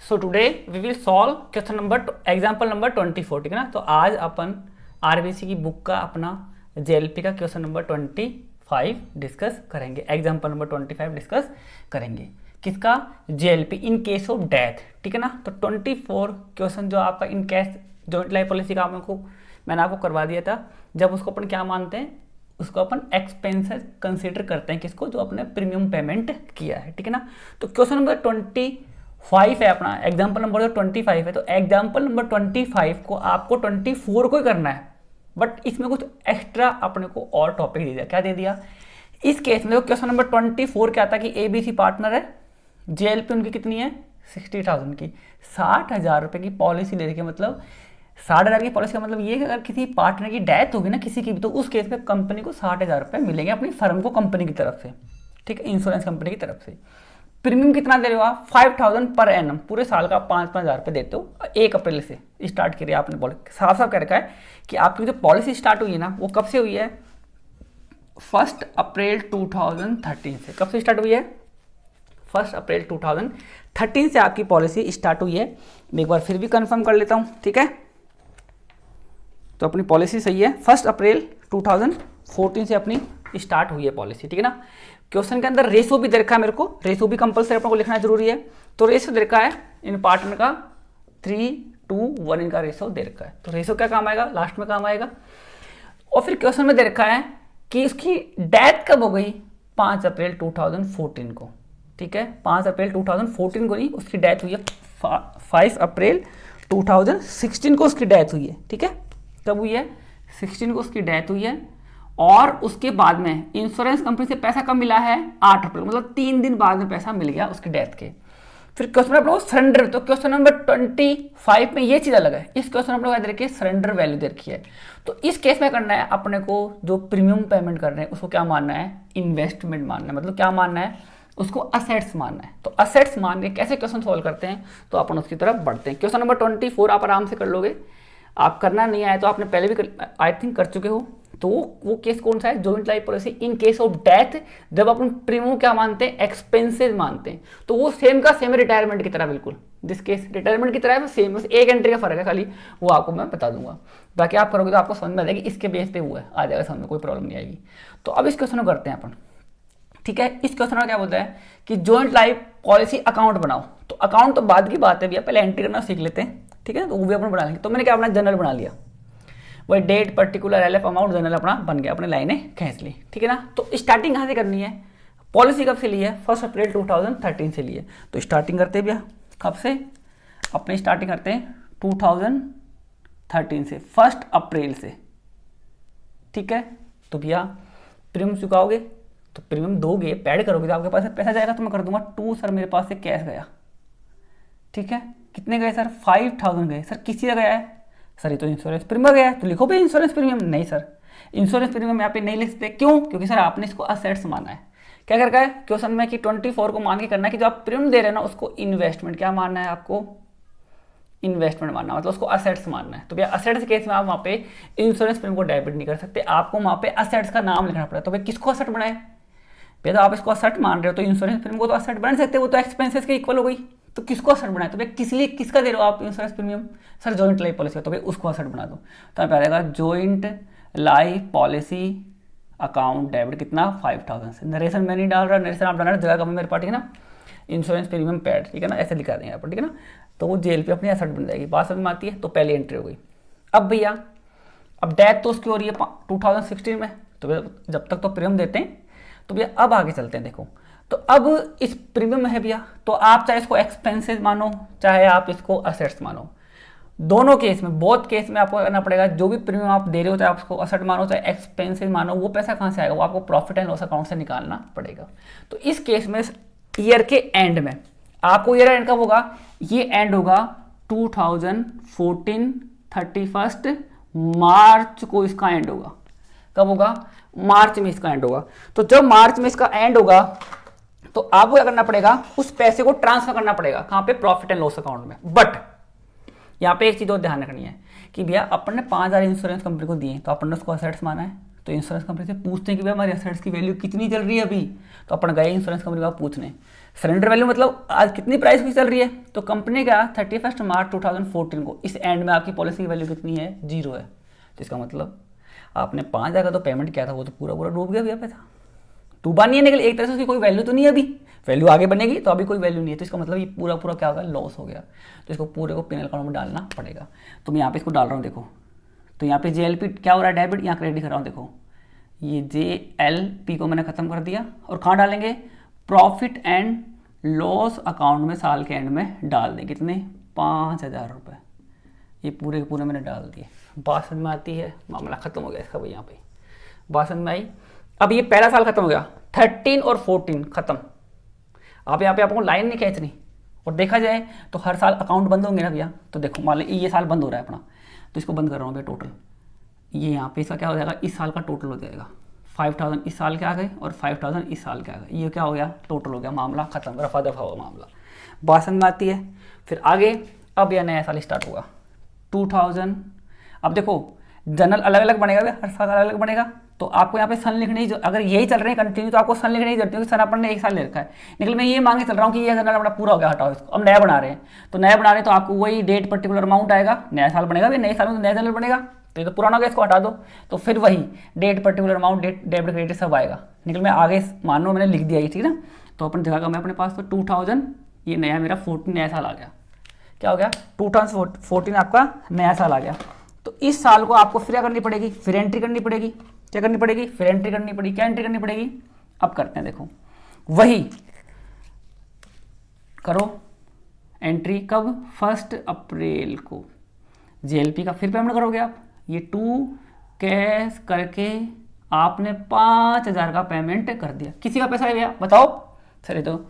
So today we will solve question number example number 24, ठीक है ना। तो आज अपन आरबीसी की बुक का अपना जेएलपी का क्वेश्चन नंबर 25 डिस्कस करेंगे, एग्जाम्पल नंबर 25 डिस्कस करेंगे। किसका? JLP in case of death, ठीक है ना। तो 24 क्वेश्चन जो आपका in case joint life policy का मैंने आपको करवा दिया था। जब उसको अपन क्या मानते हैं, उसको अपन एक्सपेंसेस कंसीडर करते हैं, किसको? जो अपने प्रीमियम पेमेंट किया है, ठीक है ना। तो क्वेश्चन नंबर 25 है अपना, एग्जाम्पल नंबर जो 25 है, तो एग्जाम्पल नंबर 25 को आपको 24 को ही करना है, बट इसमें कुछ एक्स्ट्रा अपने को और टॉपिक दे दिया। क्या दे दिया इस केस में? क्वेश्चन नंबर 24 क्या था कि एबीसी पार्टनर है, जेएलपी उनकी कितनी है? 60,000 की, 60,000 रुपए की पॉलिसी ले रही है। मतलब 60,000 की पॉलिसी का मतलब ये कि अगर किसी पार्टनर की डेथ होगी ना किसी की भी, तो उस केस में कंपनी को 60,000 रुपए मिलेंगे अपनी फर्म को, कंपनी की तरफ से, ठीक है, इंश्योरेंस कंपनी की तरफ से। प्रीमियम कितना दे रहे हो आप? 5,000 पर एनम, पूरे साल का 5-5 हज़ार रुपये देते हो। 1 अप्रैल से स्टार्ट करिए आपने पॉलिसी, साफ साफ कह रखा है कि आपकी जो पॉलिसी स्टार्ट हुई है ना, वो कब से हुई है? 1 अप्रैल 2013 से। कब से स्टार्ट हुई है? 1 अप्रैल 2013 से आपकी पॉलिसी स्टार्ट हुई है। मैं एक बार फिर भी कंफर्म कर लेता हूँ, ठीक है। तो अपनी पॉलिसी सही है, 1 अप्रैल 2014 से अपनी स्टार्ट हुई है पॉलिसी, ठीक है ना। क्वेश्चन के अंदर रेशो भी दे रखा है मेरे को, रेशो भी कंपलसरी अपने को लिखना जरूरी है। तो रेशो दे रखा है इन पार्टनर का 3:1 इनका रेशो दे रखा है। तो रेशो क्या काम आएगा? लास्ट में काम आएगा। और फिर क्वेश्चन में दे रखा है कि इसकी डेथ कब हो गई? 5 अप्रैल 2014 को, ठीक है। 5 अप्रैल 2014 को नहीं, उसकी डेथ हुई है 5 अप्रैल 2016 को उसकी डेथ हुई है, ठीक है। कब हुई है? 16 को उसकी डेथ हुई है। और उसके बाद में इंश्योरेंस कंपनी से पैसा कब मिला है? 8 अप्रैल, मतलब 3 दिन बाद में पैसा मिल गया उसकी डेथ के। फिर क्वेश्चन नंबर सरेंडर, तो क्वेश्चन नंबर 25 में ये चीज अलग है। इस क्वेश्चन नंबर दे रखी है सरेंडर वैल्यू दे रखी है। तो इस केस में करना है अपने को, जो प्रीमियम पेमेंट कर रहे हैं उसको क्या मानना है? इन्वेस्टमेंट मानना है। मतलब क्या मानना है? उसको असेट्स मानना है। तो असेट्स मान के कैसे क्वेश्चन सोल्व करते हैं, तो अपन उसकी तरफ बढ़ते हैं। क्वेश्चन नंबर 24 आप आराम से कर लोगे। आप करना नहीं आए तो आपने पहले भी आई थिंक कर चुके हो। तो वो केस कौन सा है? Joint life policy in case of death, जब अपन प्रीमियम क्या मानते हैं? एक्सपेंसेस मानते हैं। तो वो सेम का सेम रिटायरमेंट की तरह, बिल्कुल जिस केस रिटायरमेंट की तरह है सेम, बस एक एंट्री का फर्क है खाली, वो आपको मैं बता दूंगा। बाकी आप करोगे तो आपको समझ में आ जाएगी, इसके बेस पे हुआ है, आ जाएगा समझ में, कोई प्रॉब्लम नहीं आएगी। तो अब इस क्वेश्चन को करते हैं अपन, ठीक है। इस क्वेश्चन में क्या बोलता है कि जॉइंट लाइफ पॉलिसी अकाउंट बनाओ। तो अकाउंट तो बाद की बात है भैया, पहले एंट्री करना सीख लेते हैं, ठीक है। तो वो भी अपन बना लेंगे। तो मैंने क्या अपना जनरल बना लिया, वही date particular LF amount journal अपना बन गया, अपने लाइनें खींच ली, ठीक है ना। तो स्टार्टिंग कहाँ से करनी है? पॉलिसी कब से ली है? 1 अप्रैल 2013 से ली है। तो स्टार्टिंग करते हैं भैया, कब से? अपने स्टार्टिंग करते हैं 2013 से, 1 अप्रैल से, ठीक है। तो भैया प्रीमियम चुकाओगे तो प्रीमियम दोगे, पेड करोगे तो आपके पास पैसा जाएगा। तो मैं कर दूंगा 2 सर, मेरे पास से कैश गया, ठीक है। कितने गए सर? 5,000 गए। सर किसी का गया है? सर ये तो इंश्योरेंस प्रीमियम गया है। तो लिखो भाई इंश्योरेंस प्रीमियम। नहीं सर, इंश्योरेंस प्रीमियम यहाँ पे नहीं लिख सकते। क्यों? क्योंकि सर आपने इसको असेट्स माना है। क्या कर रखा है क्वेश्चन में कि 24 को मान के करना है कि जो आप प्रीमियम दे रहे हैं ना, उसको इन्वेस्टमेंट क्या मानना है? आपको इन्वेस्टमेंट मानना, मतलब उसको असेट्स मानना है। तो भैया असेट्स केस में आप वहाँ पे इंश्योरेंस प्रीमियम को डेबिट नहीं कर सकते, आपको वहाँ पे असेट्स का नाम लिखना पड़ेगा। तो भाई किसको असेट बनाए? भैया आप इसको असेट मान रहे हो तो इंश्योरेंस प्रीमियम को तो असेट बना सकते, वो तो एक्सपेंसेस के इक्वल हो गई। तो किसको असेट बनाए? तो भाई किस लिए, किसका दे रहे हो आप insurance premium? Sir joint life policy, तो भाई उसको असेट बना दो। तो यहाँ पे आ जाएगा joint life policy account debit कितना? 5,000 से। नरेशन मैं नहीं डाल रहा, नरेशन आप डालना है, जगह कम है मेरे पास, ठीक है ना। इंश्योरेंस प्रीमियम पेड, ठीक है ना, ऐसे लिखा देंगे यहाँ पर, ठीक है ना। तो वो जेएलपी अपनी असेट बन जाएगी, बात समझ में आती है। तो पहली एंट्री हो गई। अब भैया अब डेथ तो उसकी हो रही है 2016 में, तो जब तक तो प्रीमियम देते हैं। तो भैया अब आगे चलते हैं, देखो। तो अब इस प्रीमियम है भैया, तो आप चाहे इसको एक्सपेंसेस मानो, चाहे आप इसको असेट्स मानो, दोनों केस में, बहुत केस में आपको करना पड़ेगा। जो भी प्रीमियम आप दे रहे हो, चाहे आप उसको असेट मानो चाहे एक्सपेंसेस मानो, वो पैसा कहाँ से आएगा? वो आपको प्रॉफिट एंड लॉस अकाउंट से निकालना पड़ेगा। तो इस केस में ईयर के एंड में आपको, ईयर एंड कब होगा? ये एंड होगा 2014 31 मार्च को इसका एंड होगा। कब होगा? मार्च में इसका एंड होगा। तो जब मार्च में इसका एंड होगा तो आपको क्या करना पड़ेगा? उस पैसे को ट्रांसफर करना पड़ेगा, कहां पे? प्रॉफिट एंड लॉस अकाउंट में। बट यहां पे एक चीज और ध्यान रखनी है कि भैया अपन ने 5,000 इंश्योरेंस कंपनी को दिए, तो अपन ने उसको असेट्स माना है। तो इंश्योरेंस कंपनी से पूछते हैं कि भैया हमारी असेट्स की वैल्यू कितनी चल रही है अभी, तो अपन गए इंश्योरेंस कंपनी को पूछने, सरेंडर वैल्यू मतलब आज कितनी प्राइस की चल रही है, तो कंपनी का 31 मार्च 2014 को इस एंड में आपकी पॉलिसी की वैल्यू कितनी है, 0 है। तो इसका मतलब आपने 5,000 का तो पेमेंट किया था, वो तो पूरा पूरा डूब गया भैया पैसा। डूबा नहीं है लेकिन एक तरह से उसकी कोई वैल्यू तो नहीं है, अभी वैल्यू आगे बनेगी तो अभी कोई वैल्यू नहीं है, तो इसका मतलब ये पूरा पूरा क्या होगा, लॉस हो गया। तो इसको पूरे को पिनल अकाउंट में डालना पड़ेगा। तो मैं यहाँ पे इसको डाल रहा हूँ, देखो तो यहाँ पे JLP क्या हो रहा है, डेबिट, यहाँ क्रेडिट कर रहा हूँ। देखो ये JLP को मैंने खत्म कर दिया और कहाँ डालेंगे, प्रॉफिट एंड लॉस अकाउंट में साल के एंड में डाल दें। कितने, 5,000 रुपये, ये पूरे के पूरे मैंने डाल दिए। बात समझ में आती है, मामला खत्म हो गया इसका भाई, यहाँ पे बात समझ में आई। अब ये पहला साल खत्म हो गया, 13 और 14 खत्म। आप यहाँ पे आपको लाइन नहीं खींचनी, और देखा जाए तो हर साल अकाउंट बंद होंगे ना भैया। तो देखो मान ली ये साल बंद हो रहा है अपना, तो इसको बंद कर रहा हूँ भैया टोटल। ये यहाँ पे इसका क्या हो जाएगा, इस साल का टोटल हो जाएगा 5,000 इस साल के आ गए और 5,000 इस साल के आ गए। ये क्या हो गया, टोटल हो गया, मामला खत्म, रफा दफा हुआ मामला। बात समझ में आती है। फिर आगे अब यह नया साल स्टार्ट होगा 2000। अब देखो जनरल अलग अलग बनेगा भैया, हर साल अलग अलग बनेगा। तो आपको यहाँ पे सन लिखने की, अगर यही चल रहे हैं कंटिन्यू तो आपको सन लिखने की जरूरत है, सन अपन ने एक साल ले रखा है। लेकिन मैं ये मांगे चल रहा हूँ कि ये जनरल अपना पूरा हो गया, हटाओ इसको, अब नया बना रहे हैं। तो नया बना रहे हैं तो आपको वही डेट पर्टिकुलर अमाउंट आएगा, नया साल बनेगा भैया, नए साल में तो नया जनरल बनेगा। तो ये तो पुराना हो गया, इसको हटा दो। तो फिर वही date particular amount, date debit credit सब आएगा। निकल मैं आगे मान लो मैंने लिख दिया ये, ठीक है ना। तो अपन जगह मैं अपने पास तो 2000, ये नया मेरा 14 नया साल आ गया। क्या हो गया, 2014 आपका नया साल आ गया। तो इस साल को आपको फिर क्या करनी पड़ेगी, फिर एंट्री करनी पड़ेगी। क्या करनी पड़ेगी, फिर एंट्री करनी पड़ेगी। क्या एंट्री करनी पड़ेगी, अब करते हैं। देखो वही करो एंट्री, कब, 1 अप्रैल को JLP का फिर पेमेंट करोगे आप। ये 2 कैश करके आपने 5,000 का पेमेंट कर दिया। किसी का पैसा है भैया, बताओ सर। ये तो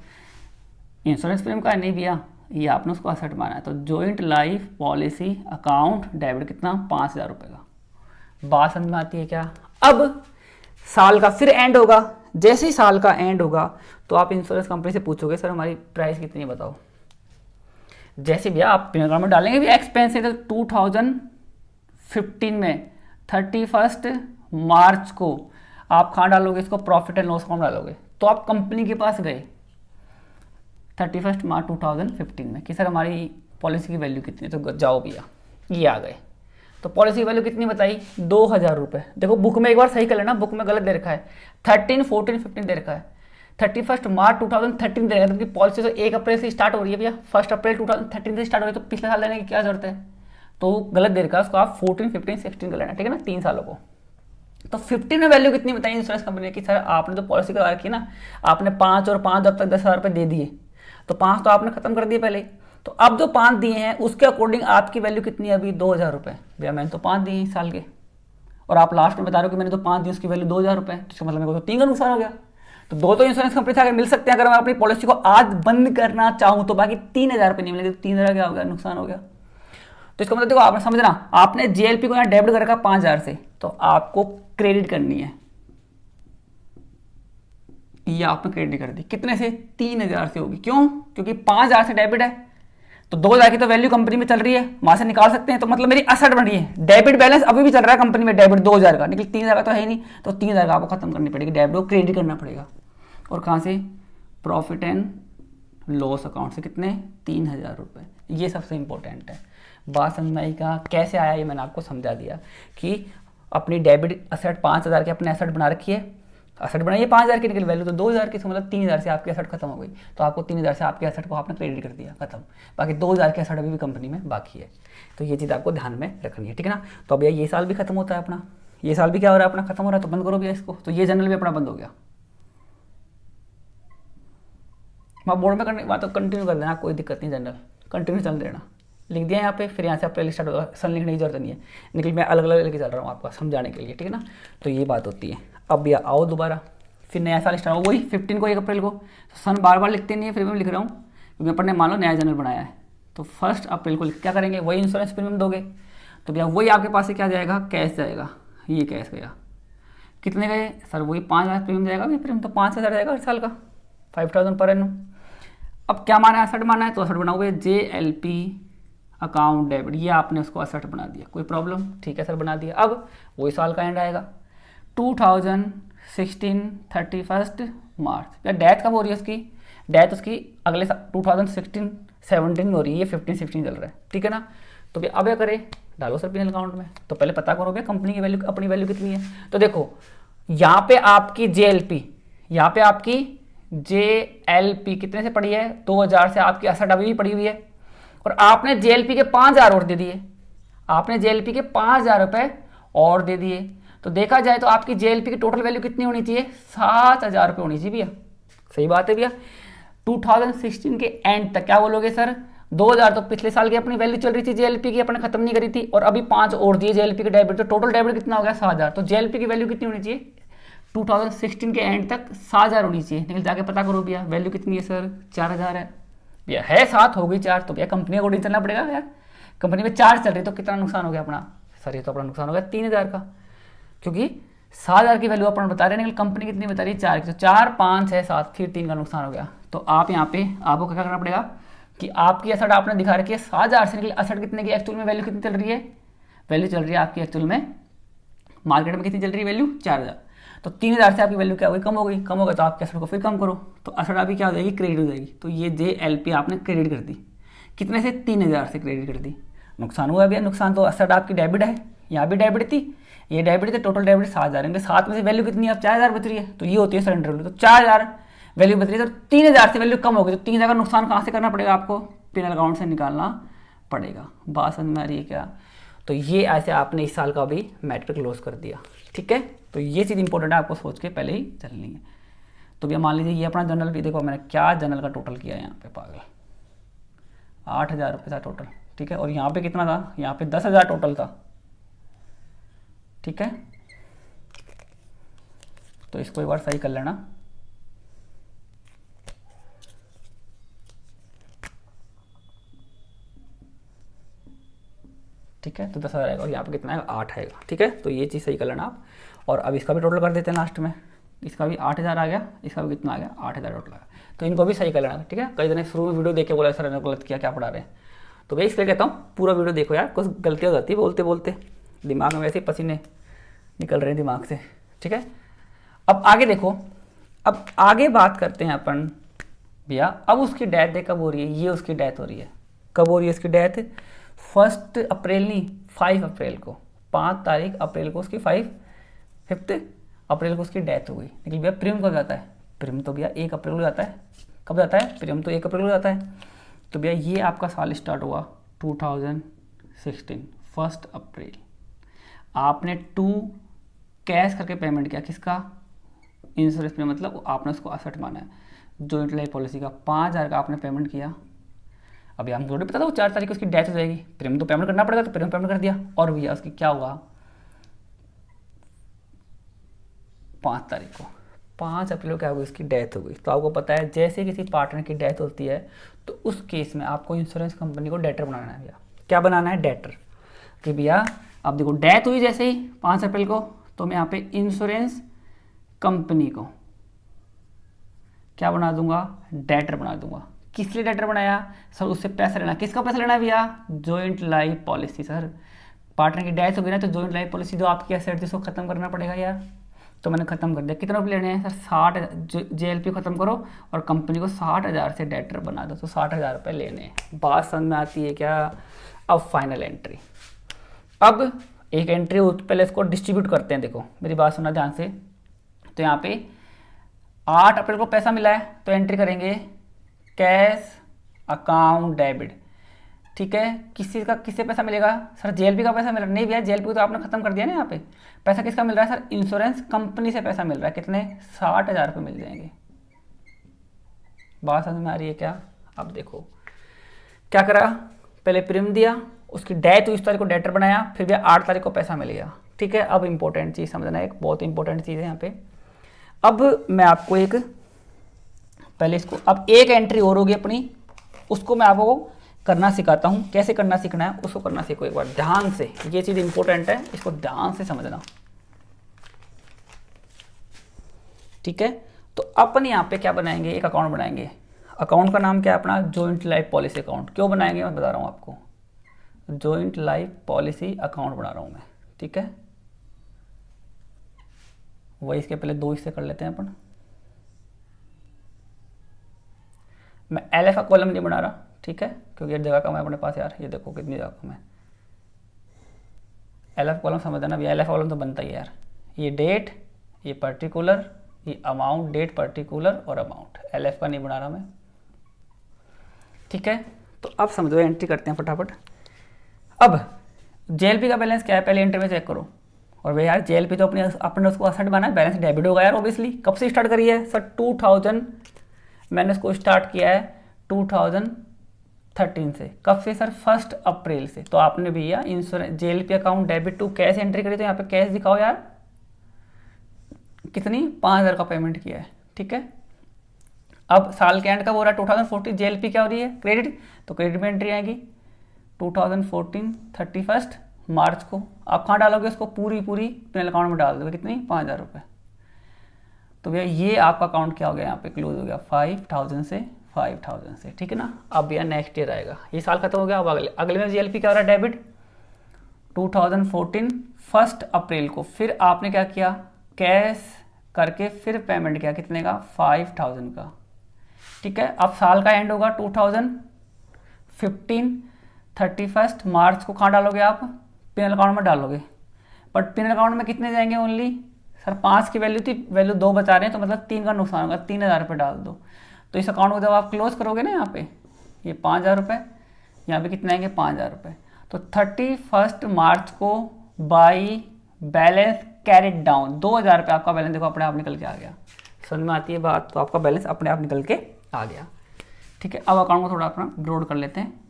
इंश्योरेंस प्रीमियम का नहीं भैया, ये आपने उसको असेट माना है। तो joint life policy account debit कितना, 5,000 रुपये का। बात समझ में आती है क्या। अब साल का फिर एंड होगा, जैसे ही साल का एंड होगा तो आप इंश्योरेंस कंपनी से पूछोगे सर हमारी प्राइस कितनी बताओ। जैसे भैया आप पिन अकाउंट में डालेंगे भी एक्सपेंस है, तो 2015 में 31 मार्च को आप कहाँ डालोगे इसको, प्रॉफिट एंड लॉस अकाउंट डालोगे। तो आप कंपनी के पास गए 31 मार्च 2015 में कि सर हमारी पॉलिसी की वैल्यू कितनी है, तो जाओ भैया ये आ गए। तो पॉलिसी की वैल्यू कितनी बताई, 2,000 रुपये। देखो बुक में एक बार सही कर लेना, बुक में गलत दे रखा है, 13, 14, 15 दे रखा है। 31 मार्च 2013 दे रखा है, क्योंकि पॉलिसी तो 1 अप्रैल से स्टार्ट हो रही है भैया, 1 अप्रैल 2013 से स्टार्ट हो रही है, तो पिछले साल लेने की क्या जरूरत है। तो गलत दे रखा है, उसको आप 14, 15, 16 कर लेना, ठीक है ना, 3 सालों को। तो 15 में वैल्यू कितनी बताई इंश्योरेंस कंपनी ने कि सर आपने तो पॉलिसी करा रखी ना, आपने 5 और 5 अब तक 10,000 रुपये दे दिए, तो 5 तो आपने खत्म कर दिए पहले। तो अब जो 5 दिए हैं उसके अकॉर्डिंग आपकी वैल्यू कितनी है अभी, 2,000 रुपये। भैया मैंने तो 5 दिए इस साल के, और आप लास्ट में बता रहे हो कि मैंने तो 5 दिए, उसकी वैल्यू 2,000 रुपये। तो इसका मतलब मेरे को तो 3 का नुकसान हो गया। तो 2 तो इंश्योरेंस कंपनी से आगे मिल सकते हैं, अगर मैं अपनी पॉलिसी को आज बंद करना चाहूँ तो बाकी 3,000 रुपये नहीं मिलेंगे। तो 3,000 क्या हो गया, नुकसान हो गया। तो इसका मतलब देखो आपने समझना, आपने JLP को यहाँ डेबिट कर रखा 5,000 से, तो आपको क्रेडिट करनी है, ये आपने क्रेडिट कर दी। कितने से, 3,000 से होगी। क्यों, क्योंकि 5,000 से डेबिट है, तो 2,000 की तो वैल्यू कंपनी में चल रही है, वहां से निकाल सकते हैं। तो मतलब मेरी असट बन रही है, डेबिट बैलेंस अभी भी चल रहा है कंपनी में, डेबिट 2,000 का, लेकिन 3,000 का तो है ही नहीं। तो 3,000 का आपको खत्म करनी पड़ेगी, डेबिट को क्रेडिट करना पड़ेगा। और कहाँ से, प्रॉफिट एंड लॉस अकाउंट से। कितने, 3,000 रुपये। ये सबसे इंपॉर्टेंट है। बात समझ में आई का, कैसे आया ये मैंने आपको समझा दिया कि अपनी डेबिट असेट 5,000 की अपने एसेट बना रखी है, असेट बनाइए 5,000 की, निकल वैल्यू तो 2,000 की, मतलब 3,000 से आपकी एसेट खत्म हो गई। तो आपको 3,000 से आपके एसेट को आपने क्रेडिट कर दिया, खत्म। बाकी 2,000 के एसेट अभी भी कंपनी में बाकी है। तो ये चीज़ आपको ध्यान में रखनी है, ठीक है ना। तो भैया ये साल भी खत्म होता है अपना, ये साल भी क्या हो रहा है अपना, खत्म हो रहा है, तो बंद करो भैया इसको। तो ये जनरल भी अपना बंद हो गया। वहाँ बोर्ड में करने तो कंटिन्यू कर देना, कोई दिक्कत नहीं, जनरल कंटिन्यू चल देना, लिख दिया यहाँ पे। फिर यहाँ से अप्रैल स्टार्ट होगा, सन लिखने की जरूरत नहीं है, निकल मैं अलग अलग लेके चल रहा हूँ आपका समझाने के लिए, ठीक है ना। तो ये बात होती है। अब भैया आओ दोबारा, फिर नया साल स्टार्ट हो, वही 15 को 1 अप्रैल को। तो सन बार बार लिखते नहीं है, फिर मैं लिख रहा हूँ क्योंकि अपन ने मान लो नया जनरल बनाया है। तो 1 अप्रैल को क्या करेंगे, वही इंश्योरेंस प्रीमियम दोगे। तो भैया वही आपके पास से क्या जाएगा, कैश जाएगा। ये कैश गया, कितने गए सर, वही 5,000 प्रीमियम जाएगा। अभी प्रीमियम तो 5,000 जाएगा हर साल का, 5,000 पर एनम। अब क्या माना है, असेट माना है, तो असेट बनाओगे JLP अकाउंट डेबिट, ये आपने उसको असेट बना दिया, कोई प्रॉब्लम, ठीक है सर बना दिया। अब वही साल का एंड आएगा 2016 31 मार्च। या डेथ कब हो रही है उसकी, डेथ उसकी अगले 2016-17 में हो रही है, ये 15-16 चल रहा है, ठीक है ना। तो भैया अब क्या करें, डालो सर पीएनएल अकाउंट में। तो पहले पता करो भैया कंपनी की वैल्यू, अपनी वैल्यू कितनी है। तो देखो यहाँ पे आपकी जेएलपी, यहाँ पे आपकी जेएलपी कितने से पड़ी है, 2000 से आपकी 68 अभी भी पड़ी हुई है, और आपने जेएलपी के 5000 और दे दिए, आपने जेएलपी के 5000 रुपए और दे दिए। तो देखा जाए तो आपकी जेएलपी की टोटल वैल्यू कितनी होनी चाहिए, 7000 रुपये होनी चाहिए भैया। सही बात है भैया। 2016 के एंड तक क्या बोलोगे सर, 2000 तो पिछले साल की अपनी वैल्यू चल रही थी जेएलपी की, अपने खत्म नहीं करी थी, और अभी 5 और दिए जेएलपी के डेबिट, तो टोटल डेबिट कितना हो गया 7000। तो जेएलपी की वैल्यू कितनी होनी चाहिए 2016 के एंड तक 7000 होनी चाहिए। लेकिन जाके पता करो भैया वैल्यू कितनी है सर, 4000 है भैया, है 7 हो गई 4, तो भैया कंपनी अकॉर्डिंग चलना पड़ेगा यार। कंपनी में 4 चल रही तो कितना नुकसान हो गया अपना सर, ये तो अपना नुकसान हो गया 3000 का, क्योंकि 7000 की वैल्यू अपन बता रहे हैं, लेकिन कंपनी कितनी बता रही है 4 की, तो 4, 5, 6, 7, फिर 3 का नुकसान हो गया। तो आप यहाँ पे आपको क्या करना पड़ेगा कि आपकी असट आपने दिखा रखी है 7000 से निकली, असट कितने की एक्चुअल में वैल्यू कितनी चल रही है, वैल्यू चल रही है आपकी एक्चुअल में मार्केट में कितनी चल रही है वैल्यू 4000। तो 3000 से आपकी वैल्यू क्या हो गई, कम हो गई, कम हो गई तो आपके असट को फिर कम करो, तो असट आपकी क्या हो जाएगी, क्रेडिट हो जाएगी। तो ये जेएलपी आपने क्रेडिट कर दी, कितने से 3000 से क्रेडिट कर दी। नुकसान हुआ भैया, नुकसान तो असट आपकी डेबिट है, यहाँ भी डेबिट थी, ये डेबिट थी, टोटल डेबिट 7000 है, 7 में से वैल्यू कितनी है, अब 4000 बच रही है, तो ये होती है सरेंडर वैल्यू। तो 4000 वैल्यू बच रही है, तो 3000 से वैल्यू कम हो गई, तो 3000 का नुकसान कहाँ से करना पड़ेगा आपको, पीएनएल अकाउंट से निकालना पड़ेगा। बात समझ में आ रही है क्या। तो ये ऐसे आपने इस साल का भी मैटर क्लोज कर दिया, ठीक है। तो ये चीज़ इंपॉर्टेंट है, आपको सोच के पहले ही चलनी है। तो भैया मान लीजिए ये अपना जनरल भी, देखो मैंने क्या जनरल का टोटल किया यहाँ पे, पागल 8000 रुपये था टोटल, ठीक है, और यहाँ पे कितना था, यहाँ पे 10,000 टोटल था, ठीक है। तो इसको एक बार सही कर लेना, ठीक है। तो 10,000 आएगा, और यहाँ पे कितना आएगा 8 आएगा, ठीक है। तो ये चीज़ सही कर लेना आप। और अब इसका भी टोटल कर देते हैं लास्ट में, इसका भी 8000 आ गया, इसका भी कितना आ गया 8000 टोटल आ गया। तो इनको भी सही कर लेना, ठीक है। कई जने शुरू में वीडियो देख के बोला सर ने गलत किया, क्या पढ़ा रहे हैं, तो भाई इसलिए कहता हूँ पूरा वीडियो देखो यार, कुछ गलतियाँ हो जाती है बोलते बोलते, दिमाग में वैसे ही पसीने निकल रहे हैं दिमाग से, ठीक है। अब आगे देखो, अब आगे बात करते हैं अपन भैया, अब उसकी डेथ कब हो रही है, ये उसकी डेथ हो रही है, कब हो रही है उसकी डेथ, 1 अप्रैल नहीं 5 अप्रैल को, 5 तारीख अप्रैल को उसकी 5 अप्रैल को उसकी डेथ हो गई। लेकिन भैया प्रीम कब जाता है, प्रीम तो भैया 1 अप्रैल को जाता है, कब जाता है प्रीम तो 1 अप्रैल को जाता है। तो भैया ये आपका साल स्टार्ट हुआ 2016 1 अप्रैल, आपने 2 कैश करके पेमेंट किया, किसका, इंश्योरेंस में, मतलब आपने उसको असेट माना है, जॉइंट लाइफ पॉलिसी का 5000 का आपने पेमेंट किया। अभी हम थोड़ी पता था वो 4 तारीख को उसकी डेथ हो जाएगी, प्रीमियम तो पेमेंट करना पड़ेगा, तो प्रीमियम पेमेंट कर दिया। और भैया उसकी क्या हुआ 5 तारीख को, 5 अप्रैल को क्या हुई, उसकी डेथ हो गई। तो आपको पता है जैसे किसी पार्टनर की डेथ होती है तो उस केस में आपको इंश्योरेंस कंपनी को डेटर बनाना है भैया। क्या बनाना है, डेटर, कि भैया अब देखो डेथ हुई जैसे ही 5 अप्रैल को, तो मैं यहाँ पे इंश्योरेंस कंपनी को क्या बना दूंगा, डेटर बना दूंगा। किस लिए डेटर बनाया सर, उससे पैसा लेना, किसका पैसा लेना भैया, joint life policy. Sir partner की डेथ हो गई ना, तो जॉइंट लाइफ पॉलिसी जो आपकी एसेट थी उसको खत्म करना पड़ेगा यार। तो मैंने खत्म कर दिया, कितना रुपये लेने हैं सर 60, जेएलपी खत्म करो और कंपनी को 60,000 से डेटर बना दो, तो 60,000 रुपये लेने हैं। बात समझ में आती है क्या। अब फाइनल एंट्री, अब एक एंट्री पहले इसको डिस्ट्रीब्यूट करते हैं, देखो मेरी बात सुनना ध्यान से। तो यहाँ पे 8 अप्रैल को पैसा मिला है, तो एंट्री करेंगे कैश अकाउंट डेबिट, ठीक है। किससे पैसा मिलेगा सर, जेएलपी का पैसा मिल रहा है, नहीं भैया जेएलपी को तो आपने खत्म कर दिया ना। यहाँ पे पैसा किसका मिल रहा है सर, इंश्योरेंस कंपनी से पैसा मिल रहा है, कितने 60,000 रुपये मिल जाएंगे। बात समझ में आ रही है क्या। अब देखो क्या करा, पहले प्रीमियम दिया, उसकी डेथ हुई, इस तारीख को डेटर बनाया, फिर भैया 8 तारीख को पैसा मिल गया, ठीक है। अब इंपॉर्टेंट चीज़ समझना, एक बहुत इंपॉर्टेंट चीज़ है यहाँ पे। अब मैं आपको एक पहले इसको, अब एक एंट्री और होगी अपनी, उसको मैं आपको करना सिखाता हूं, कैसे करना सीखना है उसको करना सीखो एक बार ध्यान से, ये चीज इंपॉर्टेंट है, इसको ध्यान से समझना, ठीक है। तो अपन यहाँ पे क्या बनाएंगे, एक अकाउंट बनाएंगे, अकाउंट का नाम क्या है अपना, जॉइंट लाइफ पॉलिसी अकाउंट। क्यों बनाएंगे मैं बता रहा हूँ आपको, जॉइंट लाइफ पॉलिसी अकाउंट बना रहा हूँ मैं, ठीक है। वही इसके पहले 2 हिस्से कर लेते हैं अपन, मैं LF का कॉलम नहीं बना रहा, ठीक है, क्योंकि जगह कम है अपने पास यार। ये देखो कितनी जगह कम है। LF कॉलम समझना भी, LF कॉलम तो बनता ही है यार। ये डेट, ये पर्टिकुलर, ये अमाउंट, डेट, पर्टिकुलर और अमाउंट। LF का नहीं बना रहा मैं, ठीक है। तो अब समझो, एंट्री करते हैं फटाफट। अब JLP का बैलेंस क्या है, पहले एंट्री में चेक करो। और भाई यार JLP तो अपने उसको असेट बना है, बैलेंस डेबिट होगा यार ऑब्वियसली। कब से स्टार्ट करी है सर? 2000, मैंने उसको स्टार्ट किया है 2013 से। कब से सर? 1 अप्रैल से। तो आपने भैया insurance JLP account debit to cash entry करी, तो यहाँ पे कैश दिखाओ यार, कितनी? 5000 का पेमेंट किया है, ठीक है। अब साल के एंड कब हो रहा है? 2014। JLP क्या हो रही है? क्रेडिट, तो क्रेडिट में एंट्री आएगी 2014 31 मार्च को। आप कहाँ डालोगे उसको? पूरी पिनल अकाउंट में डाल दोगे, कितनी? 5000 रुपये। तो भैया ये आपका अकाउंट क्या हो गया, यहाँ पे क्लोज हो गया 5000 से, ठीक है ना। अब भैया नेक्स्ट ईयर आएगा, ये साल खत्म हो गया। अब अगले में JLP क्या हो रहा है? डेबिट 2014 1 अप्रैल को। फिर आपने क्या किया? कैश करके फिर पेमेंट किया, कितने का? 5000 का, ठीक है। अब साल का एंड होगा 2015 31 मार्च को। कहाँ डालोगे आप? पिनल अकाउंट में डालोगे। बट पिनल अकाउंट में कितने जाएंगे? ओनली सर 5 की वैल्यू थी, वैल्यू 2 बचा रहे हैं, तो मतलब 3 का नुकसान होगा। 3000 रुपये डाल दो। तो इस अकाउंट को जब आप क्लोज करोगे ना, यहाँ पे ये 5000 रुपये, यहाँ पे कितने आएंगे? 5000 रुपये। तो 31 मार्च को बाई बैलेंस कैरिड डाउन 2000 रुपये आपका बैलेंस देखो अपने आप निकल के आ गया। समझ में आती है बात? तो आपका बैलेंस अपने आप निकल के आ गया, ठीक है। अब अकाउंट को थोड़ा अपना ब्रॉड कर लेते हैं।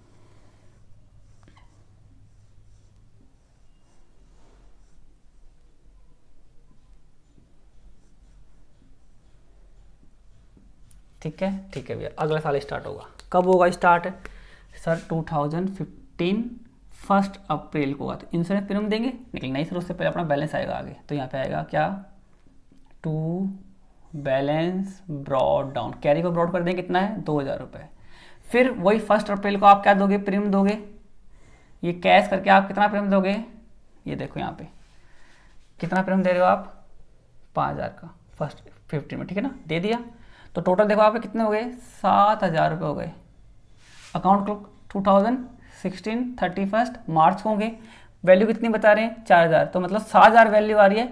ठीक है भैया। अगला साल स्टार्ट होगा, कब होगा स्टार्ट? सर 2015 1 अप्रैल को होगा। तो इंश्योरेंस प्रीमियम देंगे? नहीं सर, उससे पहले अपना बैलेंस आएगा आगे। तो यहाँ पे आएगा क्या? To balance brought down, carry को ब्रॉड कर देंगे, कितना है? 2000 रुपये। फिर वही 1 अप्रैल को आप क्या दोगे? प्रीमियम दोगे। ये कैश करके आप कितना प्रीमियम दोगे? ये देखो यहाँ पे कितना प्रीमियम दे रहे हो आप? 5000 का 1 15 में, ठीक है ना, दे दिया। तो टोटल देखो आप कितने हो गए? 7000 रुपये हो गए। अकाउंट क्लोज 2016 31 मार्च को होंगे। वैल्यू कितनी बता रहे हैं? 4000। तो मतलब 7000 वैल्यू आ रही है,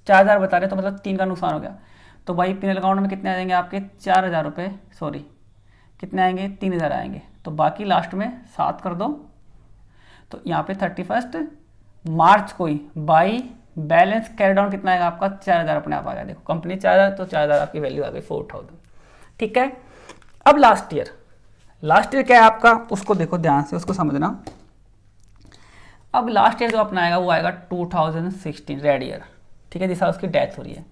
4000 बता रहे हैं, तो मतलब 3 का नुकसान हो गया। तो भाई पिनल अकाउंट में कितने आ जाएंगे आपके? 4000 रुपये, सॉरी कितने आएंगे? 3000 आएंगे। तो बाकी लास्ट में 7 कर दो। तो यहाँ पे 31 मार्च को ही बाई बैलेंस कैरी डाउन कितना आएगा आपका? 4000 अपने आप आ गया। देखो कंपनी 4000, तो 4000 आपकी वैल्यू आ गई 4000, ठीक है। अब लास्ट ईयर क्या है आपका? उसको देखो ध्यान से, उसको समझना। अब लास्ट ईयर जो अपना आएगा वो आएगा 2016 रेड ईयर, ठीक है, जिस साल उसकी डेथ हो रही है।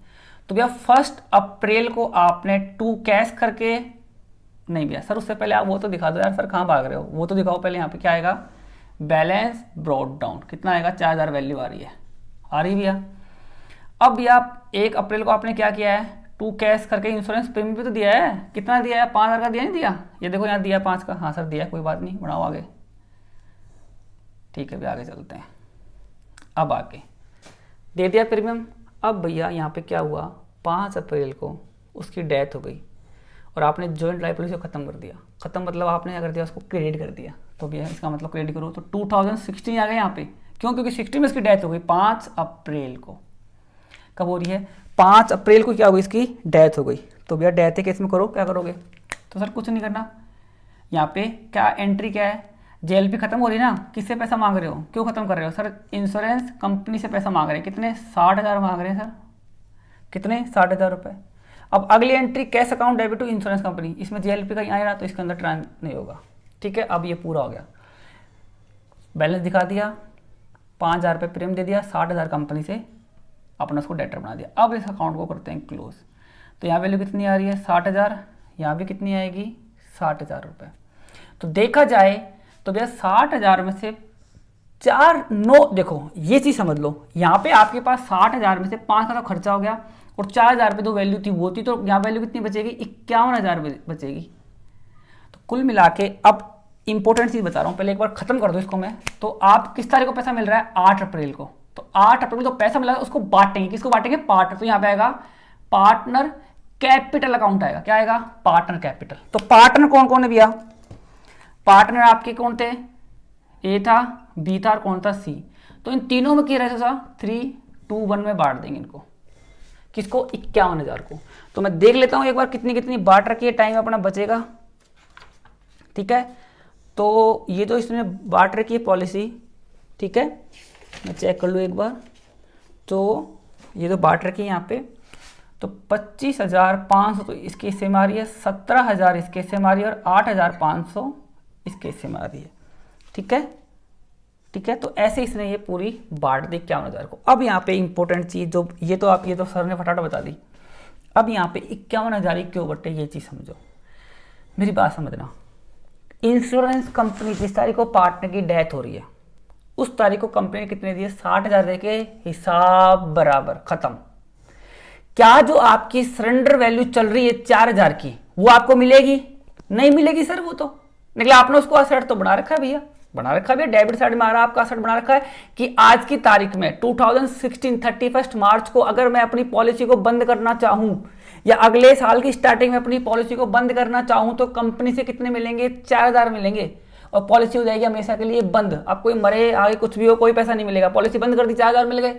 तो भैया 1 अप्रैल को आपने 2 कैश करके, नहीं भैया सर उससे पहले आप वो तो दिखा दो यार। सर कहाँ भाग रहे हो? वो तो दिखाओ पहले। यहाँ पे क्या आएगा? बैलेंस ब्रॉड डाउन, कितना आएगा? 4000 वैल्यू आ रही है, भैया। अब भैया 1 अप्रैल को आपने क्या किया है? 2 कैश करके इंश्योरेंस प्रीमियम भी तो दिया है। कितना दिया है? 5000 का दिया, नहीं दिया? ये देखो यहाँ दिया 5 का। हाँ सर दिया, कोई बात नहीं, बढ़ाओ आगे, ठीक है भैया आगे चलते हैं। अब आगे दे दिया प्रीमियम। अब भैया यहाँ पे क्या हुआ? 5 अप्रैल को उसकी डेथ हो गई और आपने जॉइंट लाइफ पॉलिसी को ख़त्म कर दिया। ख़त्म मतलब आपने क्या कर दिया? उसको क्रेडिट कर दिया। तो भैया इसका मतलब क्रेडिट करो तो 2016 आ गया यहाँ पे। क्यों? क्योंकि 16 में इसकी डेथ हो गई 5 अप्रैल को। कब हो रही है? 5 अप्रैल को क्या हो गई? इसकी डेथ हो गई। तो भैया डेथ के केस में करो, क्या करोगे? तो सर कुछ नहीं करना। यहाँ पे क्या एंट्री क्या है? JLP खत्म हो रही है ना, किससे पैसा मांग रहे हो? क्यों खत्म कर रहे हो? सर इंश्योरेंस कंपनी से पैसा मांग रहे हैं। कितने? 60,000 मांग रहे हैं सर। कितने? 60,000 रुपये। अब अगली entry cash account debit to insurance company, इसमें JLP का आया ना, तो इसके अंदर ट्रांस नहीं होगा, ठीक है। अब ये पूरा हो गया, बैलेंस दिखा दिया, 5000 रुपये प्रीमियम दे दिया, 60,000 कंपनी से अपना उसको डेटर बना दिया। अब इस अकाउंट को करते हैं क्लोज। तो यहाँ वैल्यू कितनी आ रही है? 60,000। यहाँ भी कितनी आएगी? 60,000 रुपये। तो देखा जाए तो भैया 60,000 में से 9 देखो ये चीज़ समझ लो, यहाँ पे आपके पास 60,000 में से 5 का तो खर्चा हो गया और 4,000 रुपये तो वैल्यू थी, वो थी, तो यहाँ वैल्यू कितनी बचेगी? 51,000 बचेगी। तो कुल मिला के अब इंपॉर्टेंट चीज़ बता रहा हूँ, पहले एक बार खत्म कर दो इसको मैं। तो आप किस तारीख को पैसा मिल रहा है? 8 अप्रैल को। तो 8 अप्रैल को पैसा मिला है उसको बांटेंगे, किसको बांटेंगे? पार्टनर। तो यहाँ पे आएगा पार्टनर कैपिटल अकाउंट आएगा। क्या आएगा? Partner capital. तो पार्टनर कौन कौन है भैया? पार्टनर आपके कौन थे? ए था, बी था और कौन था? सी। तो इन तीनों में क्या रहे था? 3, 2, 1 में बांट देंगे इनको। किसको? 51,000 को। तो मैं देख लेता हूं एक बार कितनी कितनी बांट रखी है, टाइम अपना बचेगा। ठीक है, तो ये तो इसने बांट रखी है पॉलिसी। ठीक है, मैं चेक कर लूँ एक बार। तो ये तो बांट रखी है यहाँ पे। तो 25,500 तो इसके हिस्से में आ रही है, 17,000 इसके हिस्से में आ रही है और 8,500 इसके हिस्से में आ रही है। ठीक है, ठीक है। तो ऐसे इसने ये पूरी बांट दी 51,000 को। अब यहाँ पे इंपॉर्टेंट चीज जो ये तो सर ने फटाफट बता दी। अब यहाँ पे 51,000 क्यों बटे, ये चीज समझो, मेरी बात समझना। इंश्योरेंस कंपनी जिस तारीख को पार्टनर की डेथ हो रही है उस तारीख को कंपनी ने कितने दिए? 60,000 दे के हिसाब बराबर, खत्म। क्या जो आपकी सरेंडर वैल्यू चल रही है 4,000 की वो आपको मिलेगी? नहीं मिलेगी सर, वो तो निकला। आपने उसको असेट तो बना रखा है भैया, बना रखा है, डेबिट साइड में आ रहा है आपका, असेट बना रखा है कि आज की तारीख में 2016 31 मार्च को अगर मैं अपनी पॉलिसी को बंद करना चाहूं या अगले साल की स्टार्टिंग में अपनी पॉलिसी को बंद करना चाहूं तो कंपनी से कितने मिलेंगे? 4,000 मिलेंगे और पॉलिसी हो जाएगी हमेशा के लिए बंद। अब कोई मरे आगे कुछ भी हो कोई पैसा नहीं मिलेगा, पॉलिसी बंद कर दी, 4,000 मिल गए।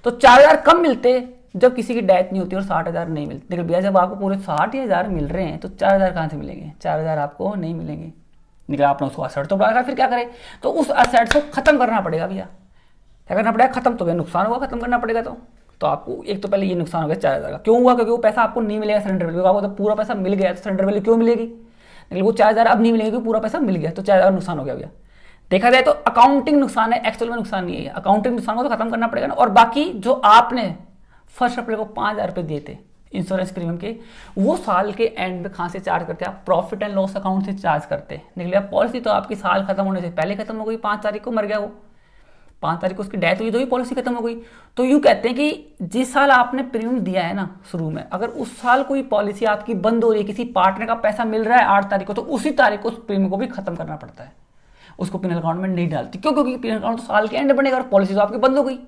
तो 4,000 कम मिलते जब किसी की डेथ नहीं होती और 60,000 नहीं मिलते। लेकिन भैया जब आपको पूरे 60,000 मिल रहे हैं तो 4,000 कहाँ से मिलेंगे? 4,000 आपको नहीं मिलेंगे। निकला आपने उसको असेट तो बढ़ाएगा, फिर क्या करें? तो उस असेट को खत्म करना पड़ेगा भैया। क्या करना पड़ेगा? खत्म। तो भैया नुकसान होगा, खत्म करना पड़ेगा। तो आपको एक तो पहले ये नुकसान हो गया 4,000 का। क्यों हुआ? क्योंकि वो पैसा आपको नहीं मिलेगा सरेंडर वैल्यू। आपको तो पूरा पैसा मिल गया तो सरेंडर वैल्यू क्यों मिलेगी? लेकिन वो 4,000 अब नहीं मिलेगी क्योंकि पूरा पैसा मिल गया, तो 4,000 नुकसान हो गया भैया। देखा जाए तो अकाउंटिंग नुकसान है, एक्चुअल में नुकसान नहीं है। अकाउंटिंग नुकसान को तो खत्म करना पड़ेगा ना। और बाकी जो आपने फर्स्ट अप्रैल को 5,000 रुपये दिए थे इंश्योरेंस प्रीमियम के, वो साल के एंड में कहाँ से चार्ज करते हैं आप? प्रॉफिट एंड लॉस अकाउंट से चार्ज करते हैं। निकले पॉलिसी तो आपकी साल खत्म होने से पहले खत्म हो गई, 5 तारीख को मर गया वो, 5 तारीख को उसकी डेथ हुई तो ही पॉलिसी खत्म हो गई। तो यूँ कहते हैं कि जिस साल आपने प्रीमियम दिया है ना शुरू में, अगर उस साल कोई पॉलिसी आपकी बंद हो रही है, किसी पार्टनर का पैसा मिल रहा है 8 तारीख को, तो उसी तारीख को उस प्रीमियम को भी खत्म करना पड़ता है। उसको पिनल अकाउंट में नहीं डालती। क्यों? क्योंकि पिनल अकाउंट तो साल के एंड बनेगा और पॉलिसी तो आपकी बंद हो गई।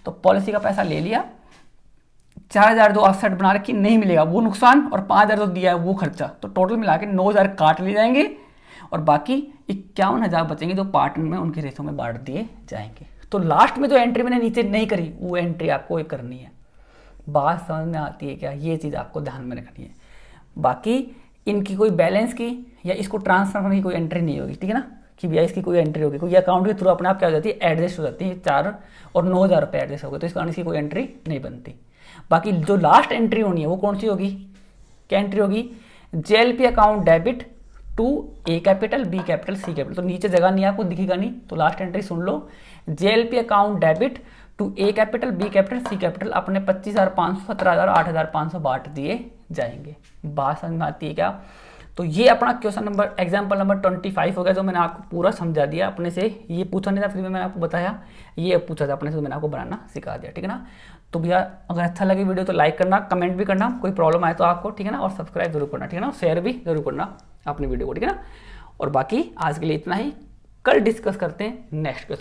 तो पॉलिसी का पैसा ले लिया, 4,000 जो असेट बना रखी नहीं मिलेगा वो नुकसान, और 5,000 जो दिया है वो खर्चा, तो टोटल मिला के 9,000 काट लिए जाएंगे और बाकी 51,000 बचेंगे जो पार्टनर में उनके रेशों में बांट दिए जाएंगे। तो लास्ट में जो एंट्री मैंने नीचे नहीं करी वो एंट्री आपको करनी है। बात समझ में आती है क्या? ये चीज़ आपको ध्यान में रखनी है। बाकी इनकी कोई बैलेंस की या इसको ट्रांसफर करने की कोई एंट्री नहीं होगी, ठीक है ना, कि भैया इसकी कोई एंट्री होगी, कोई अकाउंट के थ्रू अपने आप क्या हो जाती है? एडजस्ट हो जाती है। 4 और 9,000 रुपये एडजस्ट हो गए, तो इस कारण इसकी कोई एंट्री नहीं बनती। बाकी जो लास्ट एंट्री होनी है वो कौन सी होगी? क्या एंट्री होगी? JLP account debit to A capital, B capital, C capital. तो नीचे जगह नहीं आपको दिखेगा नहीं, तो लास्ट एंट्री सुन लो। JLP account debit to A capital, B capital, C capital अपने 25,500, 17,000, 8,500 बांट दिए जाएंगे। बात समझ में आती है क्या? तो ये अपना क्वेश्चन नंबर एग्जाम्पल नंबर 25 हो गया, जो मैंने आपको पूरा समझा दिया। अपने से ये पूछा नहीं था फ्री में, मैंने आपको बताया, ये पूछा था अपने से, मैंने आपको बनाना सिखा दिया, ठीक है ना। तो भैया अगर अच्छा लगे वीडियो तो लाइक करना, कमेंट भी करना, कोई प्रॉब्लम आए तो आपको, ठीक है ना, और सब्सक्राइब जरूर करना, ठीक है ना, शेयर भी जरूर करना अपनी वीडियो को, ठीक है ना। और बाकी आज के लिए इतना ही, कल डिस्कस करते हैं नेक्स्ट क्वेश्चन।